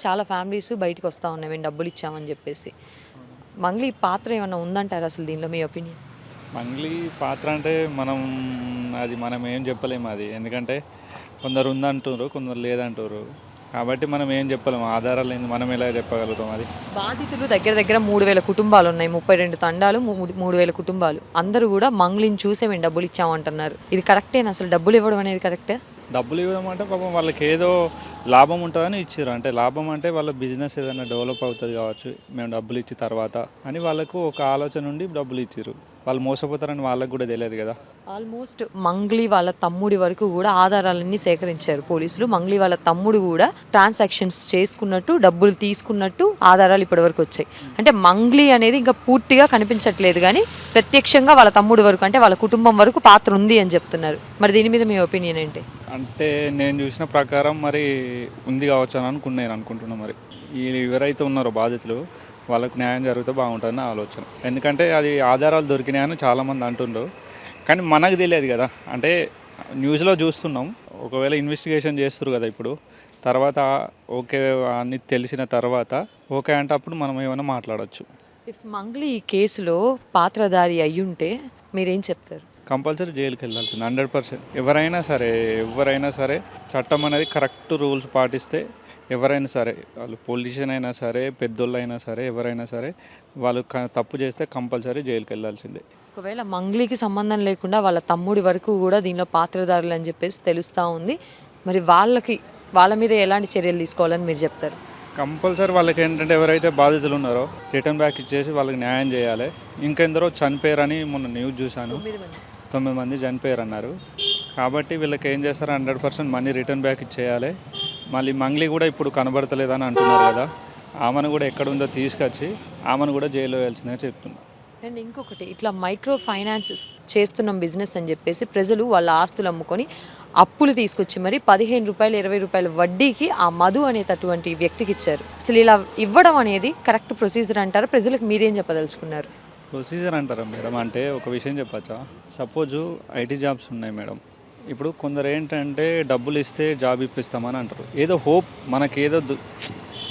చాలా ఫ్యామిలీస్ బయటకు వస్తూ ఉన్నాయి మేము డబ్బులు ఇచ్చామని చెప్పేసి. మంగ్లీ పాత్ర ఏమన్నా ఉందంటారు అసలు దీనిలో మీ ఒపీనియన్? మంగ్లీ పాత్ర అంటే మనం ఏం చెప్పలేము అది. ఎందుకంటే కొందరు ఉందంటారు, కొందరు లేదంటారు. కాబట్టి మనం ఏం చెప్పలేము. ఆధారాలు ఏంది, మనం ఎలా చెప్పగలుగుతాం అది. బాధితులు దగ్గర దగ్గర 3,000 కుటుంబాలు ఉన్నాయి. 32 తండాలు, 3,000 కుటుంబాలు. అందరూ కూడా మంగ్లీని చూసే మేము డబ్బులు ఇచ్చామంటున్నారు. ఇది కరెక్టేనా? అసలు డబ్బులు ఇవ్వడం అనేది కరెక్టే? డబ్బులు ఇవ్వడం అంటే పాపం వాళ్ళకి ఏదో లాభం ఉంటుందని ఇచ్చారు. అంటే లాభం అంటే వాళ్ళ బిజినెస్ ఏదైనా డెవలప్ అవుతుంది కావచ్చు, మేము డబ్బులు ఇచ్చిన తర్వాత అని వాళ్ళకు ఒక ఆలోచన నుండి డబ్బులు ఇచ్చారు. వాళ్ళు మోసపోతారని వాళ్ళకు కూడా తెలియదు కదా. ఆల్మోస్ట్ మంగ్లీ వాళ్ళ తమ్ముడి వరకు కూడా ఆధారాలన్నీ సేకరించారు పోలీసులు. మంగ్లీ వాళ్ళ తమ్ముడు కూడా ట్రాన్సాక్షన్స్ చేసుకున్నట్టు, డబ్బులు తీసుకున్నట్టు ఆధారాలు ఇప్పటివరకు వచ్చాయి. అంటే మంగ్లీ అనేది ఇంకా పూర్తిగా కనిపించట్లేదు, కానీ ప్రత్యక్షంగా వాళ్ళ తమ్ముడి వరకు, అంటే వాళ్ళ కుటుంబం వరకు పాత్ర ఉంది అని చెప్తున్నారు. మరి దీని మీద మీ ఒపీనియన్ ఏంటి? అంటే నేను చూసిన ప్రకారం మరి ఉంది కావచ్చు అని నేను అనుకుంటున్నాను. మరి ఎవరైతే ఉన్నారో బాధితులు వాళ్ళకు న్యాయం జరిగితే బాగుంటుందని నా ఆలోచన. ఎందుకంటే అది ఆధారాలు దొరికినాయని చాలామంది అంటుండ్రు, కానీ మనకు తెలియదు కదా. అంటే న్యూస్లో చూస్తున్నాం, ఒకవేళ ఇన్వెస్టిగేషన్ చేస్తారు కదా ఇప్పుడు, తర్వాత ఓకే అని తెలిసిన తర్వాత ఓకే అంటే అప్పుడు మనం ఏమైనా మాట్లాడవచ్చు. ఇఫ్ మంగ్లీ ఈ కేసులో పాత్రధారి అయ్యుంటే మీరేం చెప్తారు? కంపల్సరీ జైలుకి వెళ్ళాల్సింది 100%. ఎవరైనా సరే చట్టం అనేది కరెక్ట్ రూల్స్ పాటిస్తే ఎవరైనా సరే, వాళ్ళు పొలిటీషియన్ అయినా సరే, పెద్దోళ్ళు అయినా సరే, ఎవరైనా సరే వాళ్ళు తప్పు చేస్తే కంపల్సరీ జైలుకి వెళ్ళాల్సిందే. ఒకవేళ మంగ్లీకి సంబంధం లేకుండా వాళ్ళ తమ్ముడి వరకు కూడా దీనిలో పాత్రధారులు అని చెప్పేసి తెలుస్తూ ఉంది. మరి వాళ్ళ మీద ఎలాంటి చర్యలు తీసుకోవాలని మీరు చెప్తారు? కంపల్సరీ వాళ్ళకి ఏంటంటే ఎవరైతే బాధితులు ఉన్నారో రిటర్న్ బ్యాక్ ఇచ్చేసి వాళ్ళకి న్యాయం చేయాలి. ఇంకెందరో చనిపోయారని మొన్న న్యూస్ చూశాను, 9 మంది చనిపోయారు అన్నారు. కాబట్టి వీళ్ళకి ఏం చేస్తారు, 100% మనీ రిటర్న్ బ్యాక్ ఇచ్చేయాలి. మళ్ళీ మంగ్లీ కూడా ఇప్పుడు కనబడతలేదని అంటున్నారు కదా, ఆమెను కూడా ఎక్కడుందో తీసుకొచ్చి ఆమెను కూడా జైల్లో వేయాల్సిందిగా చెప్తున్నారు. అండ్ ఇంకొకటి, ఇట్లా మైక్రో ఫైనాన్స్ చేస్తున్నాం బిజినెస్ అని చెప్పేసి ప్రజలు వాళ్ళ ఆస్తులు అమ్ముకొని అప్పులు తీసుకొచ్చి మరి 15 రూపాయలు 20 రూపాయల వడ్డీకి ఆ మధు అనేటటువంటి వ్యక్తికి ఇచ్చారు. అసలు ఇలా ఇవ్వడం అనేది కరెక్ట్ ప్రొసీజర్ అంటారా? ప్రజలకు మీరేం చెప్పదలుచుకున్నారు? ప్రొసీజర్ అంటారా మేడం? అంటే ఒక విషయం చెప్పచ్చా, సపోజు ఐటీ జాబ్స్ ఉన్నాయి మేడం. ఇప్పుడు కొందరు ఏంటంటే డబ్బులు ఇస్తే జాబ్ ఇప్పిస్తామని అంటారు. ఏదో హోప్, మనకేదో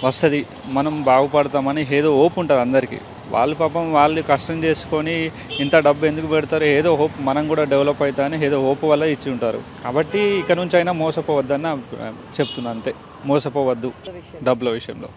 వస్తుంది, మనం బాగుపడతామని ఏదో హోప్ ఉంటుంది అందరికీ. వాళ్ళు పాపం వాళ్ళు కష్టం చేసుకొని ఇంత డబ్బు ఎందుకు పెడతారు, ఏదో హోప్ మనం కూడా డెవలప్ అవుతామని ఏదో హోప్ వల్ల ఇచ్చి ఉంటారు. కాబట్టి ఇక నుంచి అయినా మోసపోవద్దని చెప్తున్నా, అంతే. మోసపోవద్దు డబ్బుల విషయంలో.